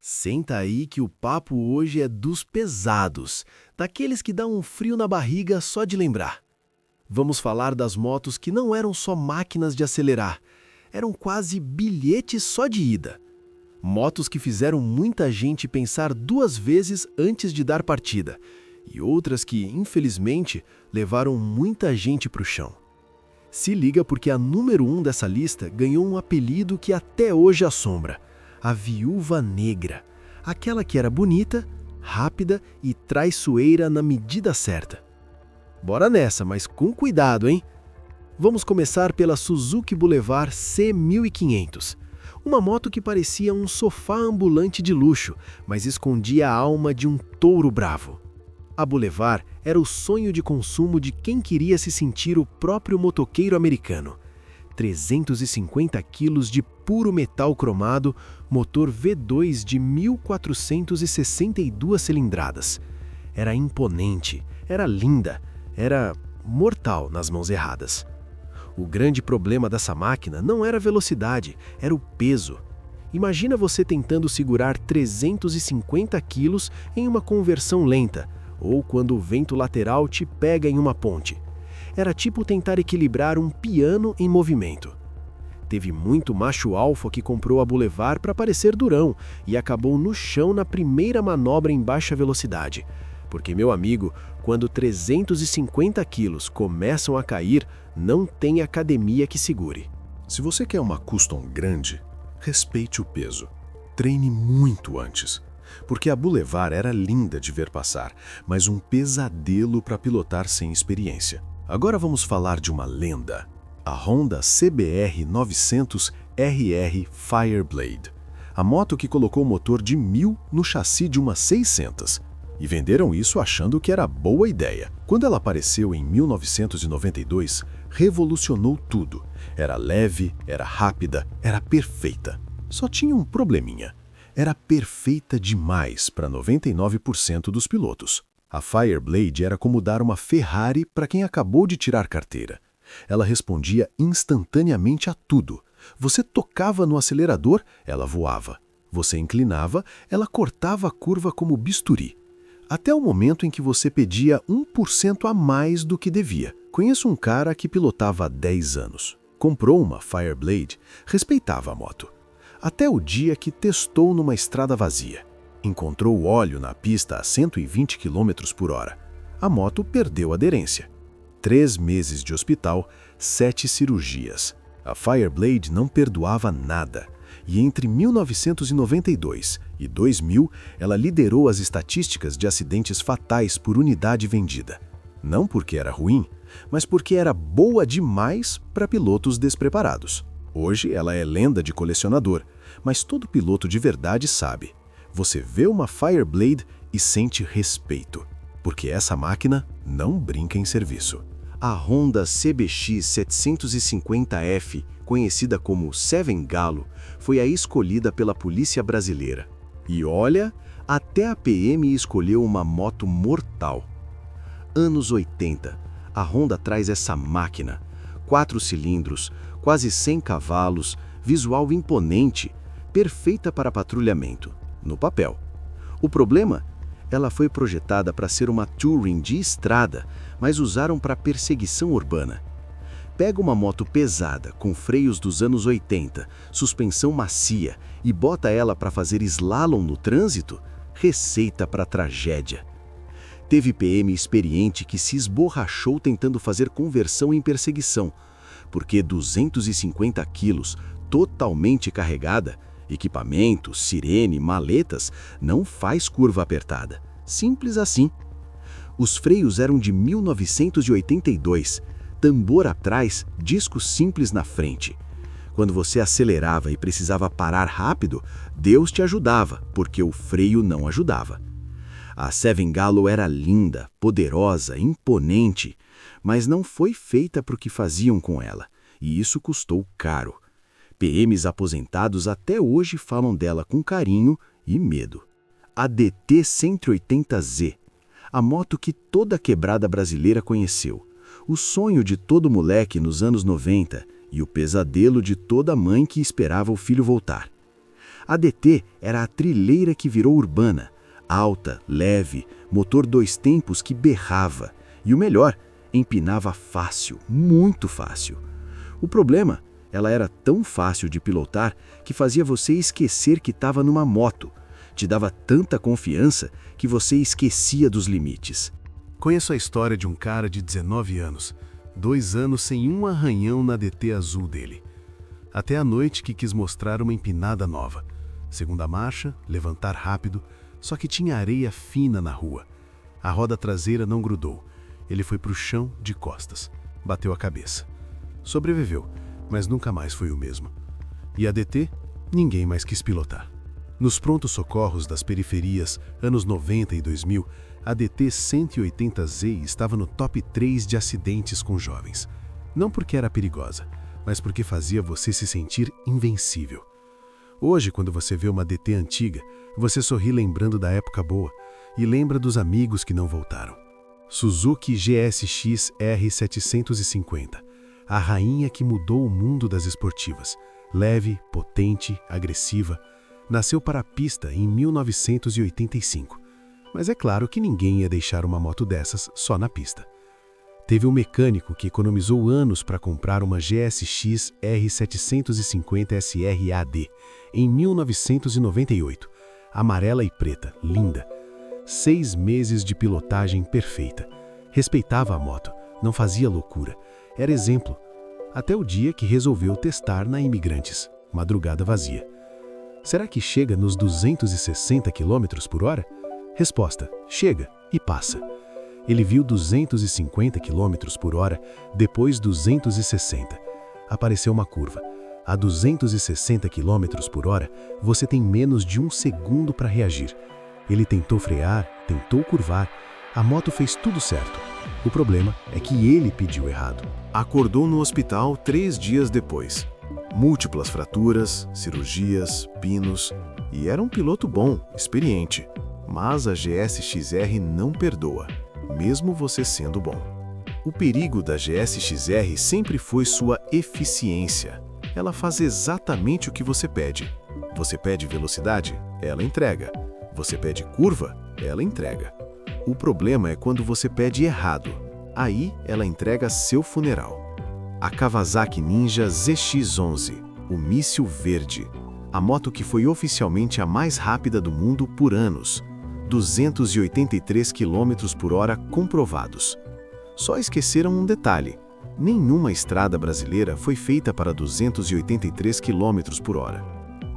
Senta aí que o papo hoje é dos pesados, daqueles que dão um frio na barriga só de lembrar. Vamos falar das motos que não eram só máquinas de acelerar, eram quase bilhetes só de ida. Motos que fizeram muita gente pensar duas vezes antes de dar partida, e outras que, infelizmente, levaram muita gente para o chão. Se liga porque a número 1 dessa lista ganhou um apelido que até hoje assombra: a Viúva Negra. Aquela que era bonita, rápida e traiçoeira na medida certa. Bora nessa, mas com cuidado, hein? Vamos começar pela Suzuki Boulevard C1500. Uma moto que parecia um sofá ambulante de luxo, mas escondia a alma de um touro bravo. A Boulevard era o sonho de consumo de quem queria se sentir o próprio motoqueiro americano. 350 quilos de puro metal cromado, motor V2 de 1.462 cilindradas. Era imponente, era linda, era mortal nas mãos erradas. O grande problema dessa máquina não era a velocidade, era o peso. Imagina você tentando segurar 350 quilos em uma conversão lenta, ou quando o vento lateral te pega em uma ponte. Era tipo tentar equilibrar um piano em movimento. Teve muito macho alfa que comprou a Boulevard para parecer durão e acabou no chão na primeira manobra em baixa velocidade. Porque, meu amigo, quando 350 quilos começam a cair, não tem academia que segure. Se você quer uma custom grande, respeite o peso. Treine muito antes. Porque a Boulevard era linda de ver passar, mas um pesadelo para pilotar sem experiência. Agora vamos falar de uma lenda, a Honda CBR 900RR Fireblade, a moto que colocou o motor de 1000 no chassi de uma 600. E venderam isso achando que era boa ideia. Quando ela apareceu em 1992, revolucionou tudo. Era leve, era rápida, era perfeita. Só tinha um probleminha. Era perfeita demais para 99% dos pilotos. A Fireblade era como dar uma Ferrari para quem acabou de tirar carteira. Ela respondia instantaneamente a tudo. Você tocava no acelerador, ela voava. Você inclinava, ela cortava a curva como bisturi. Até o momento em que você pedia 1% a mais do que devia. Conheço um cara que pilotava há 10 anos. Comprou uma Fireblade, respeitava a moto. Até o dia que testou numa estrada vazia. Encontrou óleo na pista a 120 km por hora. A moto perdeu aderência. 3 meses de hospital, 7 cirurgias. A Fireblade não perdoava nada. E entre 1992 e 2000, ela liderou as estatísticas de acidentes fatais por unidade vendida. Não porque era ruim, mas porque era boa demais para pilotos despreparados. Hoje ela é lenda de colecionador, mas todo piloto de verdade sabe. Você vê uma Fireblade e sente respeito, porque essa máquina não brinca em serviço. A Honda CBX 750F, conhecida como Seven Galo, foi a escolhida pela polícia brasileira. E olha, até a PM escolheu uma moto mortal. Anos 80, a Honda traz essa máquina. 4 cilindros, quase 100 cavalos, visual imponente, perfeita para patrulhamento, no papel. O problema? Ela foi projetada para ser uma touring de estrada, mas usaram para perseguição urbana. Pega uma moto pesada, com freios dos anos 80, suspensão macia, e bota ela para fazer slalom no trânsito, receita para tragédia. Teve PM experiente que se esborrachou tentando fazer conversão em perseguição, porque 250 quilos, totalmente carregada, equipamento, sirene, maletas, não faz curva apertada. Simples assim. Os freios eram de 1982, tambor atrás, disco simples na frente. Quando você acelerava e precisava parar rápido, Deus te ajudava, porque o freio não ajudava. A Seven Galo era linda, poderosa, imponente, mas não foi feita para o que faziam com ela, e isso custou caro. PMs aposentados até hoje falam dela com carinho e medo. A DT 180Z, a moto que toda quebrada brasileira conheceu, o sonho de todo moleque nos anos 90 e o pesadelo de toda mãe que esperava o filho voltar. A DT era a trilheira que virou urbana, alta, leve, motor 2 tempos que berrava. E o melhor, empinava fácil, muito fácil. O problema, ela era tão fácil de pilotar que fazia você esquecer que estava numa moto. Te dava tanta confiança que você esquecia dos limites. Conheço a história de um cara de 19 anos, 2 anos sem um arranhão na DT azul dele. Até a noite que quis mostrar uma empinada nova. Segunda marcha, levantar rápido, só que tinha areia fina na rua. A roda traseira não grudou. Ele foi para o chão de costas. Bateu a cabeça. Sobreviveu, mas nunca mais foi o mesmo. E a DT, ninguém mais quis pilotar. Nos prontos socorros das periferias, anos 90 e 2000, a DT 180Z estava no top 3 de acidentes com jovens. Não porque era perigosa, mas porque fazia você se sentir invencível. Hoje, quando você vê uma DT antiga, você sorri lembrando da época boa e lembra dos amigos que não voltaram. Suzuki GSX R750, a rainha que mudou o mundo das esportivas. Leve, potente, agressiva, nasceu para a pista em 1985. Mas é claro que ninguém ia deixar uma moto dessas só na pista. Teve um mecânico que economizou anos para comprar uma GSX R750 SR-AD em 1998, amarela e preta, linda. 6 meses de pilotagem perfeita. Respeitava a moto, não fazia loucura, era exemplo. Até o dia que resolveu testar na Imigrantes, madrugada vazia. Será que chega nos 260 km por hora? Resposta: chega e passa. Ele viu 250 km por hora, depois 260. Apareceu uma curva. A 260 km por hora, você tem menos de 1 segundo para reagir. Ele tentou frear, tentou curvar. A moto fez tudo certo. O problema é que ele pediu errado. Acordou no hospital 3 dias depois. Múltiplas fraturas, cirurgias, pinos. E era um piloto bom, experiente. Mas a GSX-R não perdoa, mesmo você sendo bom. O perigo da GSX-R sempre foi sua eficiência. Ela faz exatamente o que você pede. Você pede velocidade? Ela entrega. Você pede curva? Ela entrega. O problema é quando você pede errado. Aí ela entrega seu funeral. A Kawasaki Ninja ZX-11, o míssil verde. A moto que foi oficialmente a mais rápida do mundo por anos. 283 km por hora comprovados. Só esqueceram um detalhe. Nenhuma estrada brasileira foi feita para 283 km por hora.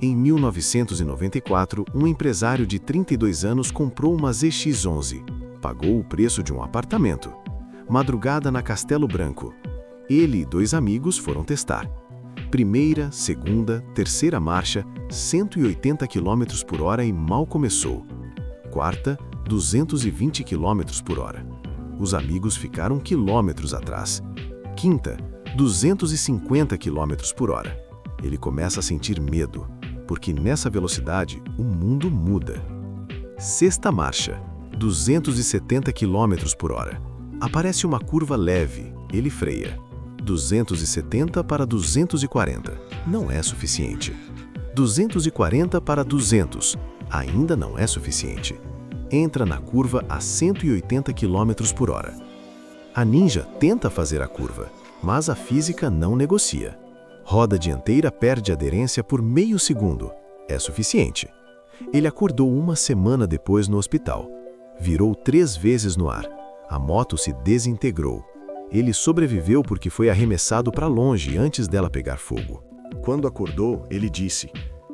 Em 1994, um empresário de 32 anos comprou uma ZX-11. Pagou o preço de um apartamento. Madrugada na Castelo Branco. Ele e 2 amigos foram testar. Primeira, segunda, terceira marcha, 180 km por hora e mal começou. Quarta, 220 km por hora. Os amigos ficaram quilômetros atrás. Quinta, 250 km por hora. Ele começa a sentir medo, porque nessa velocidade o mundo muda. Sexta marcha, 270 km por hora. Aparece uma curva leve, ele freia. 270 para 240, não é suficiente. 240 para 200, ainda não é suficiente. Entra na curva a 180 km por hora. A Ninja tenta fazer a curva, mas a física não negocia. Roda dianteira perde aderência por meio segundo. É suficiente. Ele acordou 1 semana depois no hospital. Virou 3 vezes no ar. A moto se desintegrou. Ele sobreviveu porque foi arremessado para longe antes dela pegar fogo. Quando acordou, ele disse: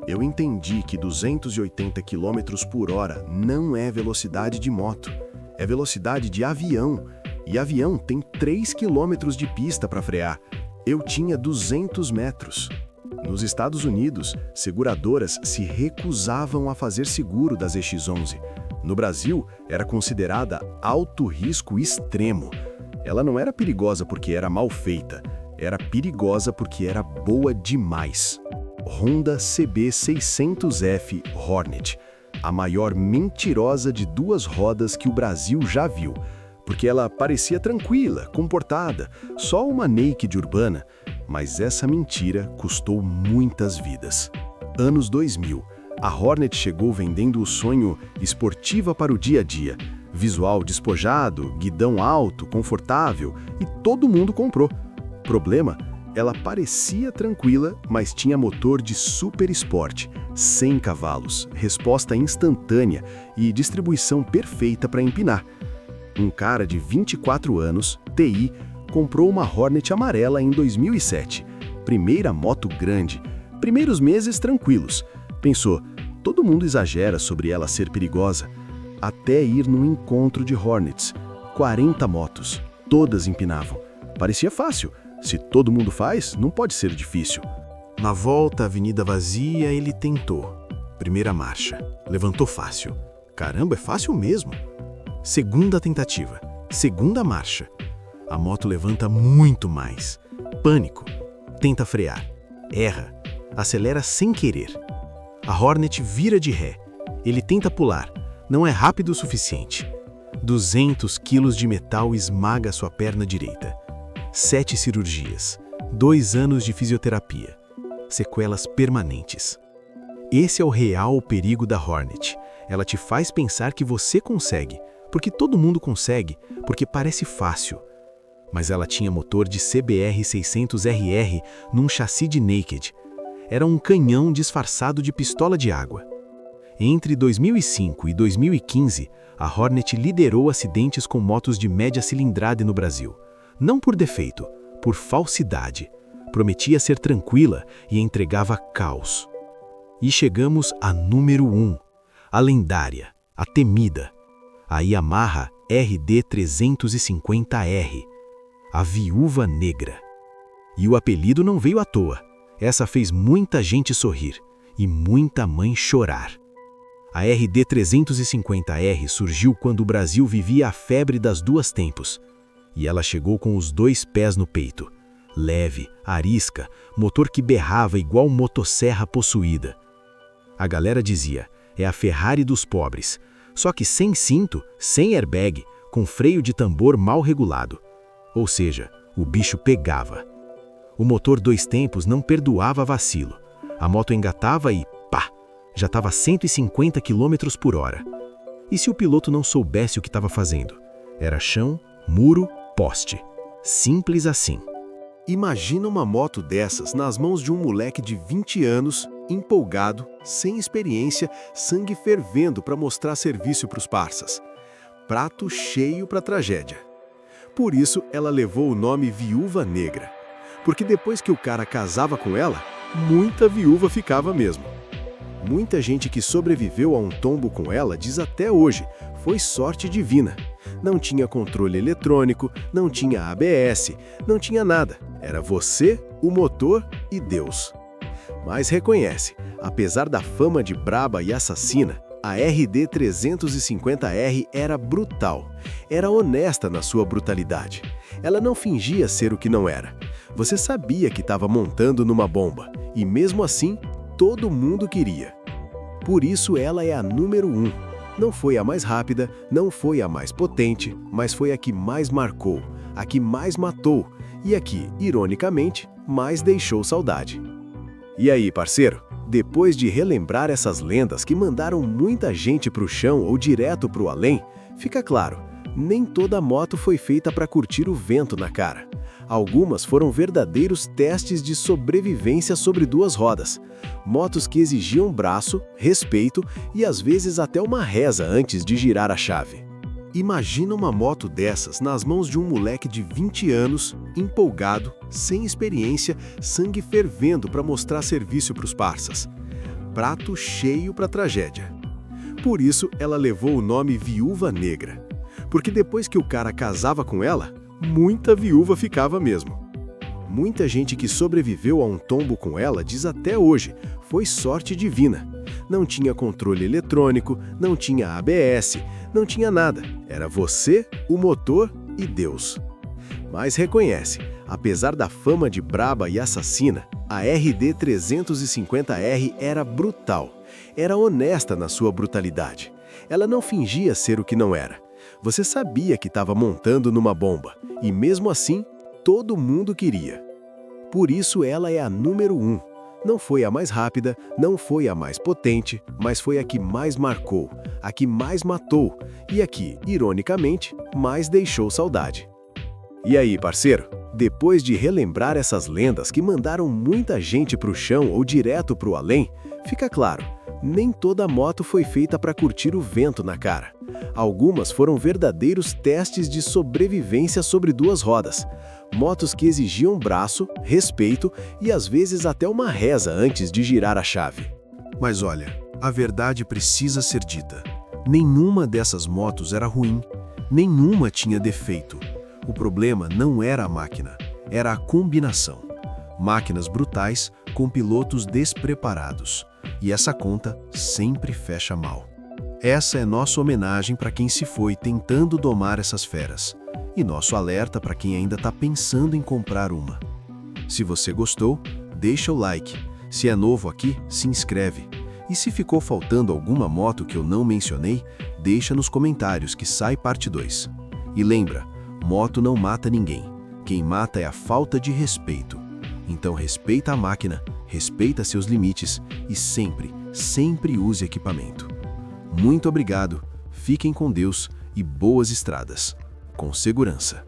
"Eu entendi que 280 km por hora não é velocidade de moto, é velocidade de avião. E avião tem 3 km de pista para frear. Eu tinha 200 metros." Nos Estados Unidos, seguradoras se recusavam a fazer seguro da ZX-11. No Brasil, era considerada alto risco extremo. Ela não era perigosa porque era mal feita, era perigosa porque era boa demais. Honda CB600F Hornet, a maior mentirosa de 2 rodas que o Brasil já viu, porque ela parecia tranquila, comportada, só uma naked urbana, mas essa mentira custou muitas vidas. Anos 2000, A Hornet chegou vendendo o sonho esportiva para o dia a dia. Visual despojado, guidão alto, confortável, e todo mundo comprou. Problema? Ela parecia tranquila, mas tinha motor de super esporte, 100 cavalos, resposta instantânea e distribuição perfeita para empinar. Um cara de 24 anos, TI, comprou uma Hornet amarela em 2007. Primeira moto grande, primeiros meses tranquilos. Pensou, todo mundo exagera sobre ela ser perigosa. Até ir num encontro de Hornets. 40 motos, todas empinavam. Parecia fácil. Se todo mundo faz, não pode ser difícil. Na volta, avenida vazia, ele tentou. Primeira marcha. Levantou fácil. Caramba, é fácil mesmo. Segunda tentativa. Segunda marcha. A moto levanta muito mais. Pânico. Tenta frear. Erra. Acelera sem querer. A Hornet vira de ré. Ele tenta pular. Não é rápido o suficiente. 200 quilos de metal esmaga sua perna direita. 7 cirurgias. 2 anos de fisioterapia. Sequelas permanentes. Esse é o real perigo da Hornet. Ela te faz pensar que você consegue, porque todo mundo consegue, porque parece fácil. Mas ela tinha motor de CBR 600RR num chassi de naked. Era um canhão disfarçado de pistola de água. Entre 2005 e 2015, a Hornet liderou acidentes com motos de média cilindrada no Brasil. Não por defeito, por falsidade. Prometia ser tranquila e entregava caos. E chegamos à número 1, a lendária, a temida, a Yamaha RD 350R, a Viúva Negra. E o apelido não veio à toa. Essa fez muita gente sorrir e muita mãe chorar. A RD 350R surgiu quando o Brasil vivia a febre das duas tempos. E ela chegou com os 2 pés no peito. Leve, arisca, motor que berrava igual motosserra possuída. A galera dizia, é a Ferrari dos pobres. Só que sem cinto, sem airbag, com freio de tambor mal regulado. Ou seja, o bicho pegava. O motor 2 tempos não perdoava vacilo. A moto engatava e, pá, já estava 150 km por hora. E se o piloto não soubesse o que estava fazendo? Era chão, muro, poste. Simples assim. Imagina uma moto dessas nas mãos de um moleque de 20 anos, empolgado, sem experiência, sangue fervendo para mostrar serviço para os parças. Prato cheio para tragédia. Por isso, ela levou o nome Viúva Negra. Porque depois que o cara casava com ela, muita viúva ficava mesmo. Muita gente que sobreviveu a um tombo com ela diz até hoje, foi sorte divina. Não tinha controle eletrônico, não tinha ABS, não tinha nada. Era você, o motor e Deus. Mas reconhece, apesar da fama de braba e assassina, a RD 350R era brutal. Era honesta na sua brutalidade. Ela não fingia ser o que não era. Você sabia que estava montando numa bomba, e mesmo assim, todo mundo queria. Por isso ela é a número 1. Não foi a mais rápida, não foi a mais potente, mas foi a que mais marcou, a que mais matou e a que, ironicamente, mais deixou saudade. E aí, parceiro? Depois de relembrar essas lendas que mandaram muita gente pro chão ou direto pro além, fica claro, nem toda moto foi feita para curtir o vento na cara. Algumas foram verdadeiros testes de sobrevivência sobre 2 rodas. Motos que exigiam braço, respeito e às vezes até uma reza antes de girar a chave. Imagina uma moto dessas nas mãos de um moleque de 20 anos, empolgado, sem experiência, sangue fervendo para mostrar serviço para os parças. Prato cheio para tragédia. Por isso ela levou o nome Viúva Negra. Porque depois que o cara casava com ela, muita viúva ficava mesmo. Muita gente que sobreviveu a um tombo com ela diz até hoje, foi sorte divina. Não tinha controle eletrônico, não tinha ABS, não tinha nada. Era você, o motor e Deus. Mas reconhece, apesar da fama de braba e assassina, a RD 350R era brutal. Era honesta na sua brutalidade. Ela não fingia ser o que não era. Você sabia que estava montando numa bomba, e mesmo assim, todo mundo queria. Por isso ela é a número 1. Não foi a mais rápida, não foi a mais potente, mas foi a que mais marcou, a que mais matou e a que, ironicamente, mais deixou saudade. E aí, parceiro? Depois de relembrar essas lendas que mandaram muita gente pro chão ou direto pro além, fica claro, nem toda moto foi feita para curtir o vento na cara. Algumas foram verdadeiros testes de sobrevivência sobre duas rodas. Motos que exigiam braço, respeito e às vezes até uma reza antes de girar a chave. Mas olha, a verdade precisa ser dita. Nenhuma dessas motos era ruim, nenhuma tinha defeito. O problema não era a máquina, era a combinação. Máquinas brutais com pilotos despreparados. E essa conta sempre fecha mal. Essa é nossa homenagem para quem se foi tentando domar essas feras. E nosso alerta para quem ainda está pensando em comprar uma. Se você gostou, deixa o like. Se é novo aqui, se inscreve. E se ficou faltando alguma moto que eu não mencionei, deixa nos comentários que sai parte 2. E lembra, moto não mata ninguém. Quem mata é a falta de respeito. Então respeita a máquina, respeita seus limites e sempre, sempre use equipamento. Muito obrigado, fiquem com Deus e boas estradas. Com segurança.